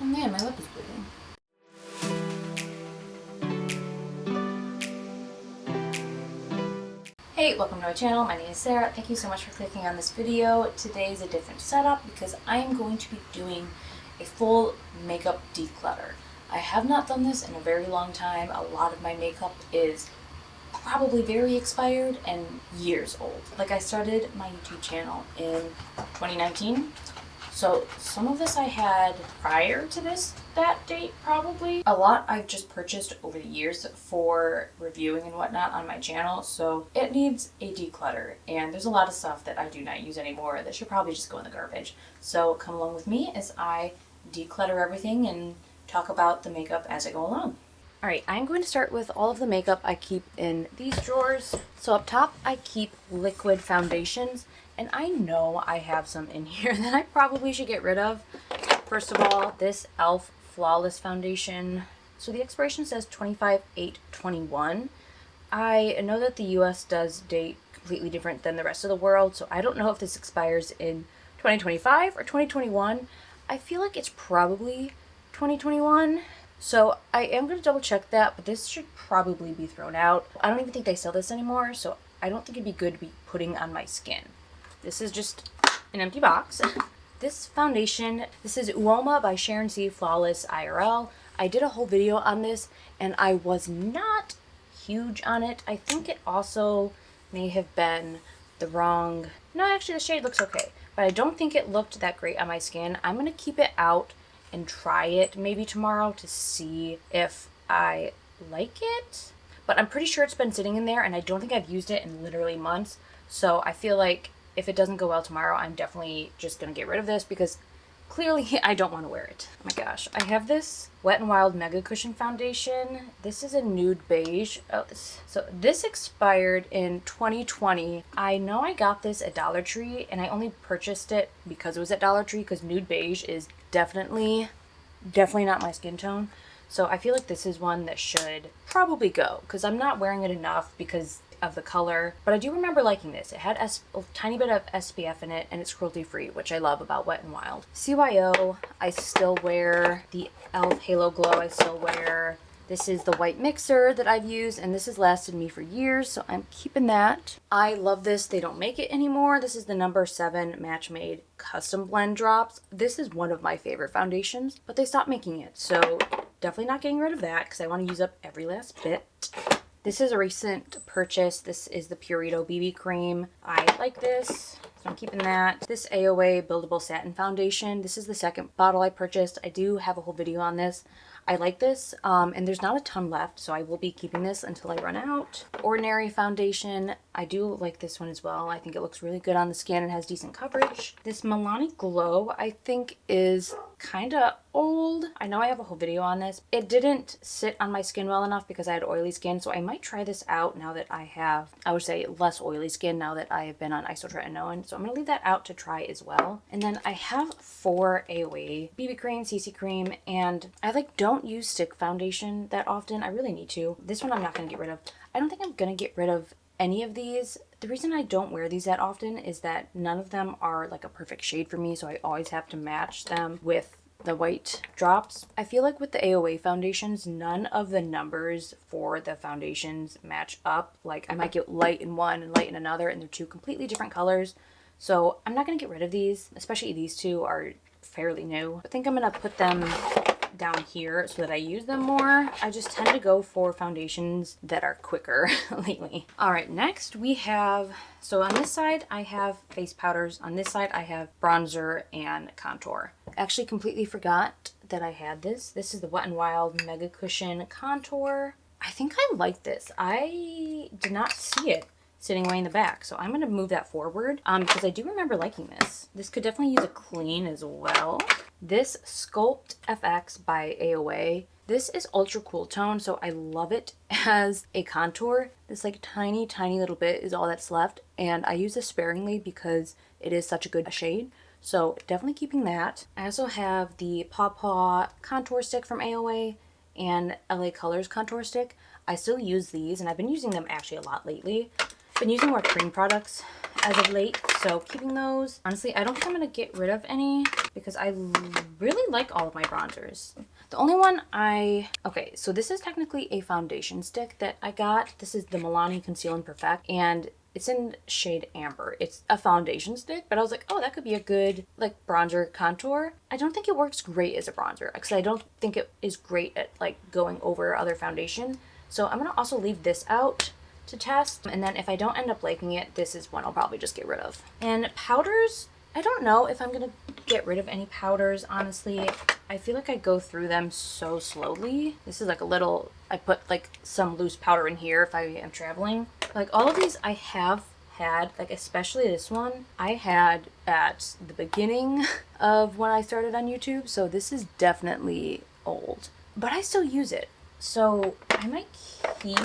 Oh man, my lip is bleeding. Hey, welcome to my channel. My name is Sarah. Thank you so much for clicking on this video. Today is a different setup because I am going to be doing a full makeup declutter. I have not done this in a very long time. A lot of my makeup is probably very expired and years old. Like, I started my YouTube channel in 2019. So some of this I had prior to that date probably. A lot I've just purchased over the years for reviewing and whatnot on my channel, so it needs a declutter. And there's a lot of stuff that I do not use anymore that should probably just go in the garbage. So come along with me as I declutter everything and talk about the makeup as I go along. Alright, I'm going to start with all of the makeup I keep in these drawers. So up top I keep liquid foundations. And I know I have some in here that I probably should get rid of. First of all, this e.l.f. Flawless Foundation. So the expiration says 25/8/21. I know that the US does date completely different than the rest of the world, so I don't know if this expires in 2025 or 2021. I feel like it's probably 2021. So I am going to double check that, but this should probably be thrown out. I don't even think they sell this anymore, so I don't think it'd be good to be putting on my skin. This is just an empty box. This foundation, this is Uoma by Sharon C. Flawless IRL. I did a whole video on this and I was not huge on it. I think it also may have been the wrong... No, actually the shade looks okay, but I don't think it looked that great on my skin. I'm going to keep it out and try it maybe tomorrow to see if I like it. But I'm pretty sure it's been sitting in there and I don't think I've used it in literally months. So I feel like if it doesn't go well tomorrow, I'm definitely just going to get rid of this because clearly I don't want to wear it. Oh my gosh. I have this Wet n Wild Mega Cushion Foundation. This is a nude beige. So this expired in 2020. I know I got this at Dollar Tree and I only purchased it because it was at Dollar Tree because nude beige is definitely not my skin tone. So I feel like this is one that should probably go because I'm not wearing it enough because of the color, but I do remember liking this. It had a tiny bit of SPF in it and it's cruelty free, which I love about Wet n Wild. CYO, I still wear. The e.l.f. Halo Glow, I still wear. This is the white mixer that I've used and this has lasted me for years, so I'm keeping that. I love this. They don't make it anymore. This is the number 7 Match Made Custom Blend Drops. This is one of my favorite foundations, but they stopped making it, so definitely not getting rid of that because I want to use up every last bit. This is a recent purchase. This is the Purito BB Cream. I like this, so I'm keeping that. This AOA Buildable Satin Foundation. This is the second bottle I purchased. I do have a whole video on this. I like this, and there's not a ton left, so I will be keeping this until I run out. Ordinary Foundation. I do like this one as well. I think it looks really good on the skin and has decent coverage. This Milani Glow, I think, is kind of old. I know I have a whole video on this. It didn't sit on my skin well enough because I had oily skin, so I might try this out now that I have, I would say, less oily skin now that I have been on isotretinoin. So I'm going to leave that out to try as well. And then I have 4 AOA BB cream, CC cream, and I don't use stick foundation that often. I really need to. This one I'm not going to get rid of. I don't think I'm going to get rid of any of these. The reason I don't wear these that often is that none of them are like a perfect shade for me, so I always have to match them with the white drops. I feel like with the AOA foundations, none of the numbers for the foundations match up. Like, I might get light in one and light in another, and they're 2 completely different colors. So I'm not going to get rid of these, especially these 2 are fairly new. I think I'm going to put them down here so that I use them more. I just tend to go for foundations that are quicker lately. All right, next we have, so on this side I have face powders. On this side I have bronzer and contour. Actually completely forgot that I had this. This is the Wet n Wild Mega Cushion Contour. I think I like this. I did not see it sitting way in the back, so I'm going to move that forward because I do remember liking this. This could definitely use a clean as well. This Sculpt FX by AOA. This is ultra cool tone, so I love it as a contour. This like tiny little bit is all that's left, and I use this sparingly because it is such a good shade. So definitely keeping that. I also have the Paw Paw contour stick from AOA and LA Colors contour stick. I still use these, and I've been using them actually a lot lately. I've been using more cream products as of late, so keeping those. Honestly, I don't think I'm going to get rid of any because I really like all of my bronzers. The only one okay, so this is technically a foundation stick that I got. This is the Milani Conceal and Perfect, and it's in shade Amber. It's a foundation stick, but I was like, oh, that could be a good like bronzer contour. I don't think it works great as a bronzer because I don't think it is great at like going over other foundation. So I'm gonna also leave this out to test, and then if I don't end up liking it, this is one I'll probably just get rid of. And powders, I don't know if I'm gonna get rid of any powders, honestly. I feel like I go through them so slowly. This is like a little, I put like some loose powder in here if I am traveling. Like all of these I have had, like especially this one, I had at the beginning of when I started on YouTube. So this is definitely old, but I still use it. So I might keep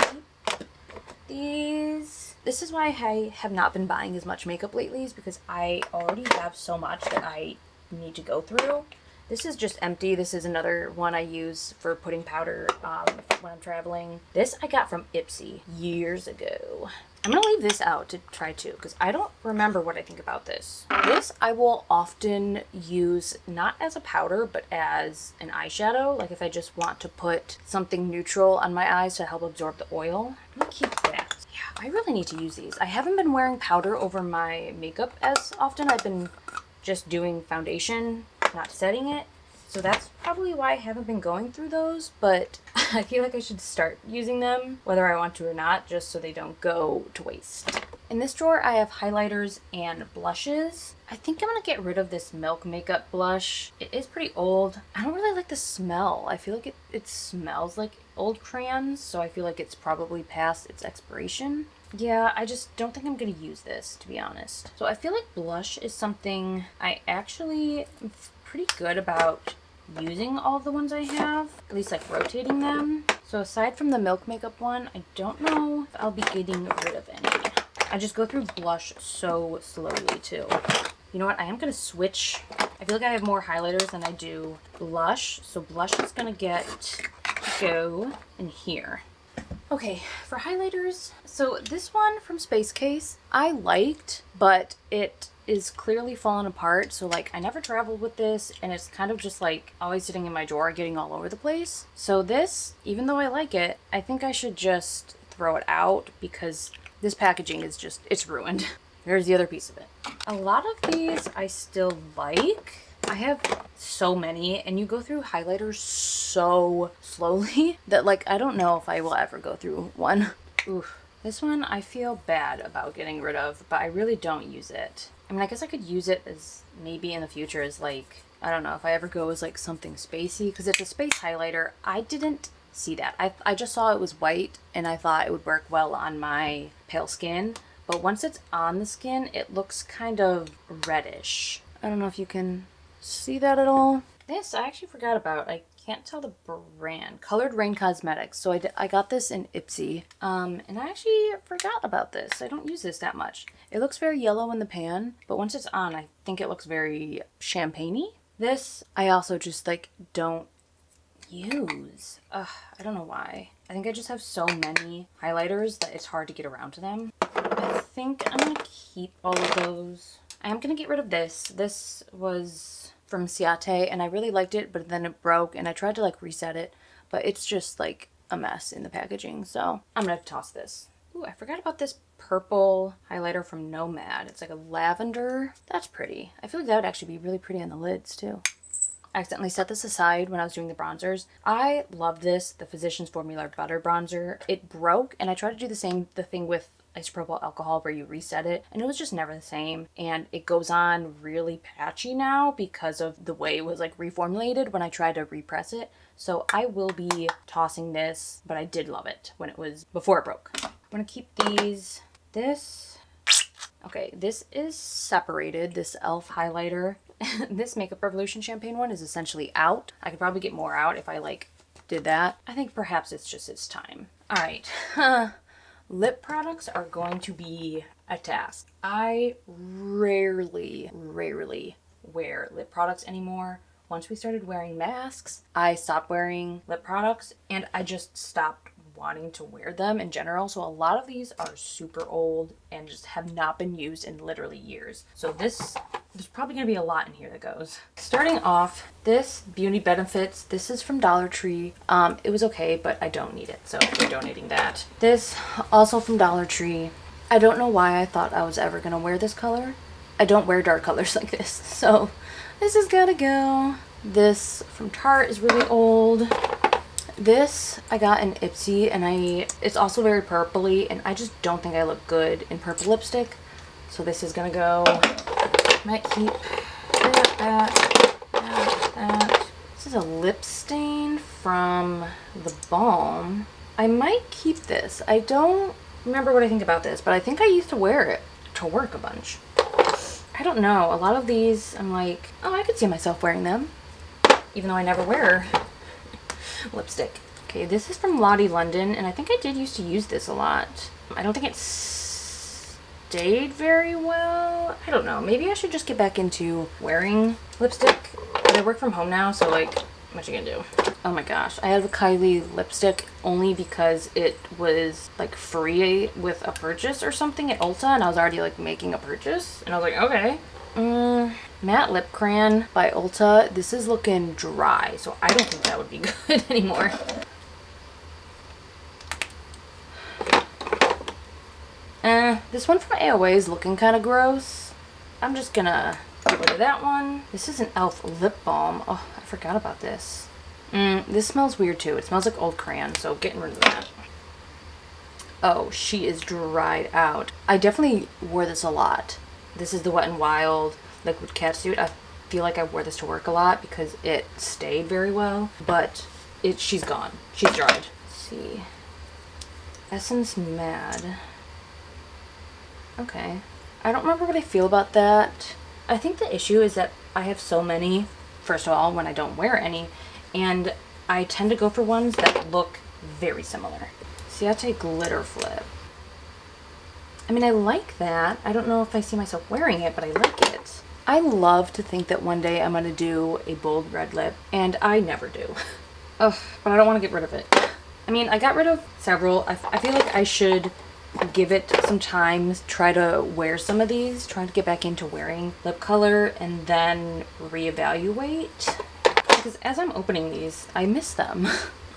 these. This is why I have not been buying as much makeup lately, is because I already have so much that I need to go through. This is just empty. This is another one I use for putting powder when I'm traveling. This I got from Ipsy years ago. I'm gonna leave this out to try too, because I don't remember what I think about this. This I will often use not as a powder, but as an eyeshadow. Like if I just want to put something neutral on my eyes to help absorb the oil. I'm gonna keep that. Yeah, I really need to use these. I haven't been wearing powder over my makeup as often. I've been just doing foundation, not setting it. So that's probably why I haven't been going through those, but I feel like I should start using them, whether I want to or not, just so they don't go to waste. In this drawer, I have highlighters and blushes. I think I'm gonna get rid of this Milk Makeup blush. It is pretty old. I don't really like the smell. I feel like it smells like old crayons, so I feel like it's probably past its expiration. Yeah, I just don't think I'm gonna use this, to be honest. So I feel like blush is something I actually am pretty good about using all of the ones I have, at least like rotating them. So aside from the Milk Makeup one, I don't know if I'll be getting rid of any. I just go through blush so slowly too. You know what, I am gonna switch. I feel like I have more highlighters than I do blush, so blush is gonna go in here. Okay, for highlighters, so this one from Space Case I liked, but it is clearly falling apart. So like I never traveled with this, and it's kind of just like always sitting in my drawer getting all over the place. So this, even though I like it, I think I should just throw it out because this packaging is just, it's ruined. There's the other piece of it. A lot of these I still like. I have so many, and you go through highlighters so slowly that like I don't know if I will ever go through one. Oof. This one I feel bad about getting rid of, but I really don't use it. I mean, I guess I could use it as maybe in the future as like, I don't know, if I ever go as like something spacey, because it's a space highlighter. I didn't see that. I just saw it was white and I thought it would work well on my pale skin, but once it's on the skin, it looks kind of reddish. I don't know if you can see that at all. This I actually forgot about. I can't tell the brand. Colored Rain Cosmetics. So I got this in Ipsy. And I actually forgot about this. I don't use this that much. It looks very yellow in the pan, but once it's on, I think it looks very champagne-y. This I also just like don't use. I don't know why. I think I just have so many highlighters that it's hard to get around to them. I think I'm gonna keep all of those. I am gonna get rid of this. This was from Ciate and I really liked it, but then it broke and I tried to like reset it, but it's just like a mess in the packaging. So I'm gonna toss this. Ooh, I forgot about this purple highlighter from Nomad. It's like a lavender. That's pretty. I feel like that would actually be really pretty on the lids too. I accidentally set this aside when I was doing the bronzers. I love this, the Physicians Formula Butter Bronzer. It broke and I tried to do the thing with isopropyl alcohol where you reset it, and it was just never the same, and it goes on really patchy now because of the way it was like reformulated when I tried to repress it. So I will be tossing this, but I did love it when it was before it broke. I'm gonna keep these. Okay, this is separated, this e.l.f. highlighter. This Makeup Revolution champagne one is essentially out. I could probably get more out if I like did that. I think perhaps it's just its time. All right. Lip products are going to be a task. I rarely wear lip products anymore. Once we started wearing masks, I stopped wearing lip products and I just stopped wanting to wear them in general. So a lot of these are super old and just have not been used in literally years. So there's probably gonna be a lot in here that goes. Starting off, this Beauty Benefits, this is from Dollar Tree. It was okay, but I don't need it, so we're donating that. This, also from Dollar Tree. I don't know why I thought I was ever gonna wear this color. I don't wear dark colors like this, so this has gotta go. This from Tarte is really old. This I got in Ipsy, and it's also very purpley, and I just don't think I look good in purple lipstick. So this is gonna go. Might keep that. This is a lip stain from the Balm. I might keep this. I don't remember what I think about this, but I think I used to wear it to work a bunch. I don't know. A lot of these, I'm like, oh, I could see myself wearing them, even though I never wear lipstick. Okay, this is from Lottie London, and I think I did used to use this a lot. I don't think it stayed very well. I don't know. Maybe I should just get back into wearing lipstick. But I work from home now, so like, what you gonna do? Oh my gosh, I have a Kylie lipstick only because it was like free with a purchase or something at Ulta, and I was already like making a purchase, and I was like, okay. Matte Lip Crayon by Ulta. This is looking dry, so I don't think that would be good anymore. This one from AOA is looking kind of gross. I'm just gonna get rid of that one. This is an e.l.f. lip balm. Oh, I forgot about this. This smells weird too. It smells like old crayon, so getting rid of that. Oh, she is dried out. I definitely wore this a lot. This is the Wet n Wild Liquid Catsuit. I feel like I wore this to work a lot because it stayed very well, but she's gone. She's dried. Let's see. Essence Mad. Okay. I don't remember what I feel about that. I think the issue is that I have so many, first of all, when I don't wear any, and I tend to go for ones that look very similar. Ciate Glitter Flip. I mean, I like that. I don't know if I see myself wearing it, but I like it. I love to think that one day I'm going to do a bold red lip, and I never do. Ugh, but I don't want to get rid of it. I mean, I got rid of several. I feel like I should give it some time, try to wear some of these, try to get back into wearing lip color, and then reevaluate. Because as I'm opening these, I miss them.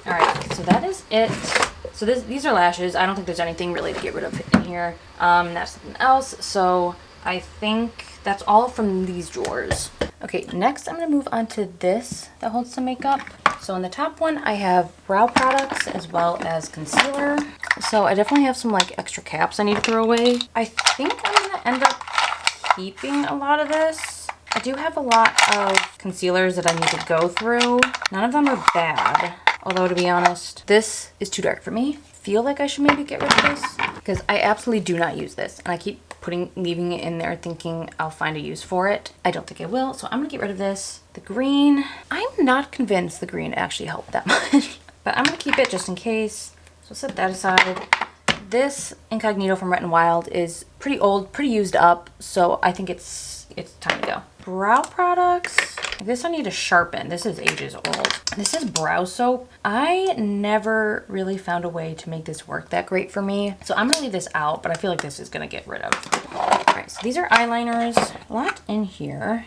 Alright, so that is it. So these are lashes. I don't think there's anything really to get rid of in here. That's something else. So I think that's all from these drawers. Okay, next I'm going to move on to this that holds some makeup. So in the top one, I have brow products as well as concealer. So I definitely have some like extra caps I need to throw away. I think I'm going to end up keeping a lot of this. I do have a lot of concealers that I need to go through. None of them are bad. Although, to be honest, this is too dark for me. Feel like I should maybe get rid of this because I absolutely do not use this. And I keep leaving it in there thinking I'll find a use for it. I don't think I will, so I'm gonna get rid of this. The green, I'm not convinced the green actually helped that much, but I'm gonna keep it just in case. So set that aside. This Incognito from Wet n Wild is pretty old, pretty used up, so I think it's time to go. Brow products. This I need to sharpen. This is ages old. This is brow soap. I never really found a way to make this work that great for me. So I'm gonna leave this out, but I feel like this is gonna get rid of. All right, so these are eyeliners. A lot in here.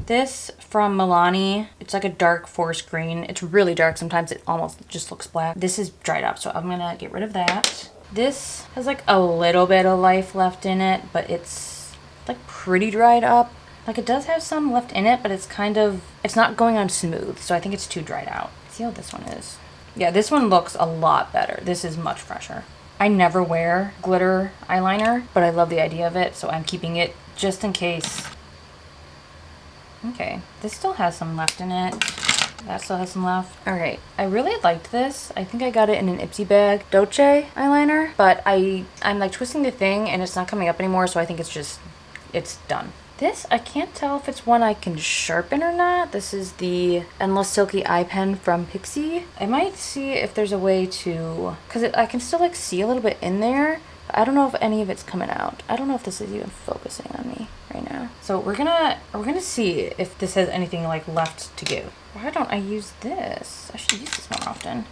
This from Milani. It's like a dark forest green. It's really dark. Sometimes it almost just looks black. This is dried up, so I'm gonna get rid of that. This has like a little bit of life left in it, but it's like pretty dried up. Like it does have some left in it, but it's not going on smooth. So I think it's too dried out. Let's see how this one is. Yeah, this one looks a lot better. This is much fresher. I never wear glitter eyeliner, but I love the idea of it. So I'm keeping it just in case. Okay, this still has some left in it. That still has some left. Alright, I really liked this. I think I got it in an Ipsy bag. Dolce eyeliner, but I'm like twisting the thing and it's not coming up anymore, so I think it's done. This, I can't tell if it's one I can sharpen or not. This is the Endless Silky Eye Pen from Pixi. I might see if there's a way to, because I can still like see a little bit in there, but I don't know if any of it's coming out. I don't know if this is even focusing on me. right now. So we're gonna see if this has anything like left to give. Why don't I use this? I should use this more often.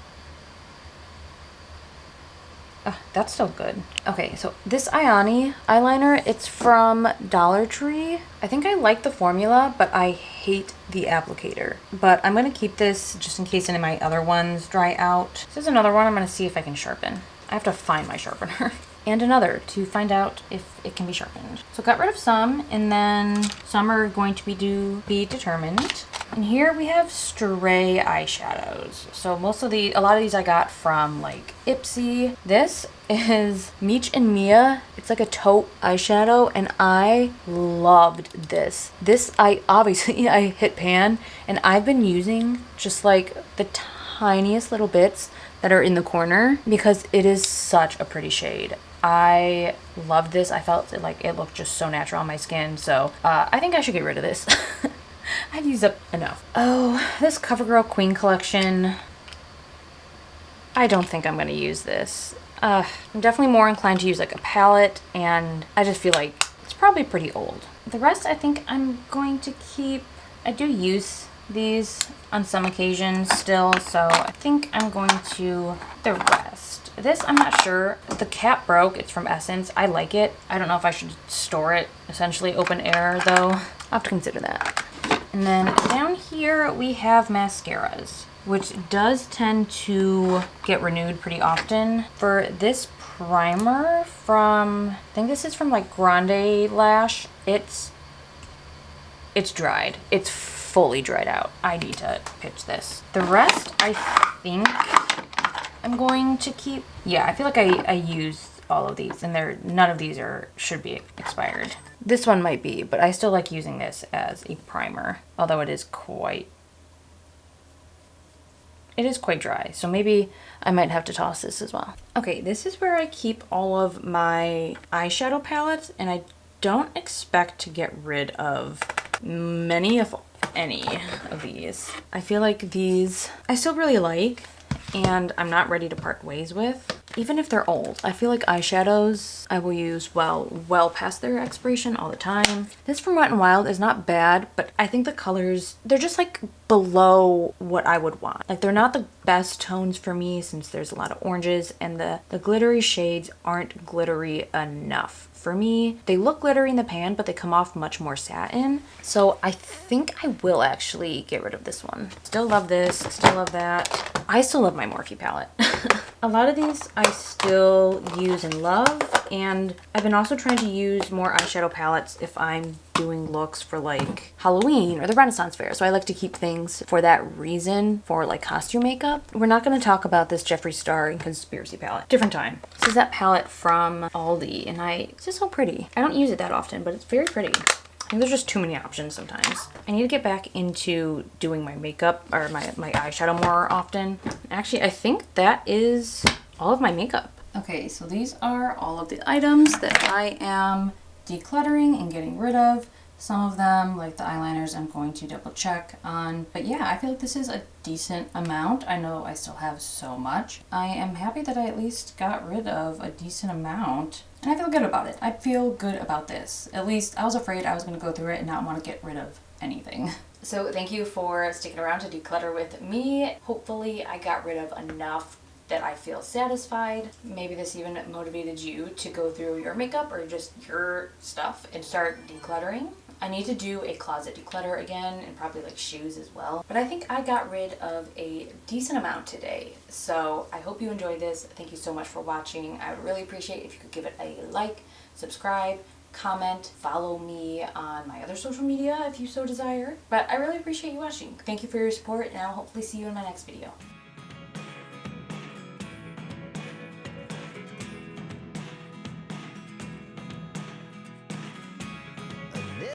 That's still good. Okay, so this Ioni eyeliner, it's from Dollar Tree. I think I like the formula, but I hate the applicator. But I'm gonna keep this just in case any of my other ones dry out. This is another one I'm gonna see if I can sharpen. I have to find my sharpener. And another to find out if it can be sharpened. So got rid of some, and then some are going to be determined. And here we have stray eyeshadows. So a lot of these I got from like Ipsy. This is Meech and Mia. It's like a taupe eyeshadow, and I loved this. I hit pan, and I've been using just like the tiniest little bits that are in the corner because it is such a pretty shade. I love this. I felt like it looked just so natural on my skin. So I think I should get rid of this. I've used up enough. Oh, this CoverGirl Queen collection. I don't think I'm going to use this. I'm definitely more inclined to use like a palette, and I just feel like it's probably pretty old. The rest I think I'm going to keep. I do use these on some occasions still, so I think I'm going to the rest. This, I'm not sure. The cap broke. It's from Essence. I like it. I don't know if I should store it essentially open air though. I'll have to consider that. And then down here we have mascaras, which does tend to get renewed pretty often. For this primer from, I think this is from like Grande Lash, it's dried. It's fully dried out. I need to pitch this. The rest, I think I'm going to keep. Yeah, I feel like I used all of these, and none of these should be expired. This one might be, but I still like using this as a primer, although it is quite dry, so maybe I might have to toss this as well. Okay, this is where I keep all of my eyeshadow palettes, and I don't expect to get rid of many, if any, of these. I feel like these I still really like, and I'm not ready to part ways with. Even if they're old, I feel like eyeshadows I will use well past their expiration all the time. This from Wet n Wild is not bad, but I think the colors, they're just like below what I would want. Like they're not the best tones for me since there's a lot of oranges, and the glittery shades aren't glittery enough. For me, they look glittery in the pan, but they come off much more satin. So I think I will actually get rid of this one. Still love this, still love that. I still love my Morphe palette. A lot of these I still use and love, and I've been also trying to use more eyeshadow palettes if I'm doing looks for like Halloween or the Renaissance Fair. So I like to keep things for that reason, for like costume makeup. We're not going to talk about this Jeffree Star and Conspiracy palette. Different time. This is that palette from Aldi, and it's just so pretty. I don't use it that often, but it's very pretty. I think there's just too many options sometimes. I need to get back into doing my makeup or my eyeshadow more often. Actually, I think that is all of my makeup. Okay, so these are all of the items that I am decluttering and getting rid of. Some of them, like the eyeliners, I'm going to double check on. But yeah, I feel like this is a decent amount. I know I still have so much. I am happy that I at least got rid of a decent amount. And I feel good about it. I feel good about this. At least I was afraid I was going to go through it and not want to get rid of anything. So thank you for sticking around to declutter with me. Hopefully I got rid of enough that I feel satisfied. Maybe this even motivated you to go through your makeup or just your stuff and start decluttering. I need to do a closet declutter again, and probably like shoes as well. But I think I got rid of a decent amount today. So I hope you enjoyed this. Thank you so much for watching. I would really appreciate if you could give it a like, subscribe, comment, follow me on my other social media if you so desire. But I really appreciate you watching. Thank you for your support, and I'll hopefully see you in my next video.